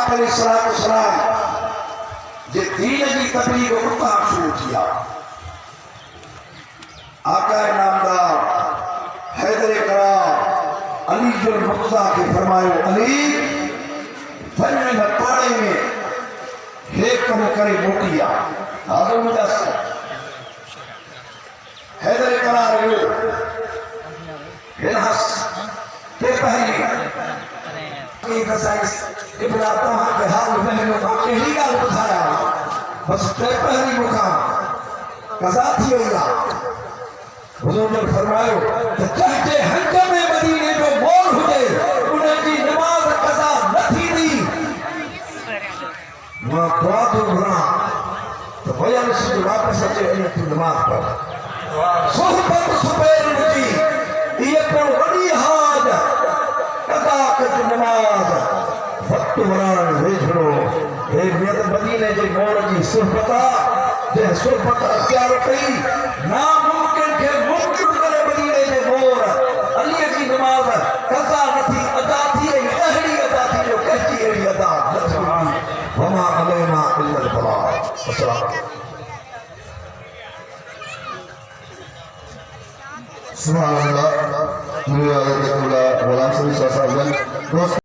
پاک علیہ السلام جے دین کی تبلیغ اتھا شروع کیا آقا نامدار حیدر کرام علی المرتضیٰ کے فرمائے علی فنن پاڑے میں کم کرے موٹیا حاضر مجاسر حیدر کرام رو ہنس کے پہلی کی رسائس ابن آتوہاں کے حال محلوں کا پہلی گال بتایا بس کے پہلی مقام قضا تھی ہوئی حضور نے فرمائے چاہتے ہنگم مدینے جو مور ہوئے انہیں کی نماز قضا نہ تھی دی ماں دعا تو بھرا تو بیان سے واپس اچھے انہیں کی نماز پر صحبت سپیر مجی یہ پر بڑی حاج قضا کت نماز وقت وران ویجھڑو اے میت مدینے جے مور جی صحبتہ جے صحبتہ اختیار کئی ناممکن کے ممکن کرے مدینے جے مور علی کی نماز قضا نتھی ادا تھی اہلی ادا تھی جو کہتی اہلی ادا نتھی وما علینا الا البلاغ السلام سبحان اللہ غلام صلی اللہ علیہ وسلم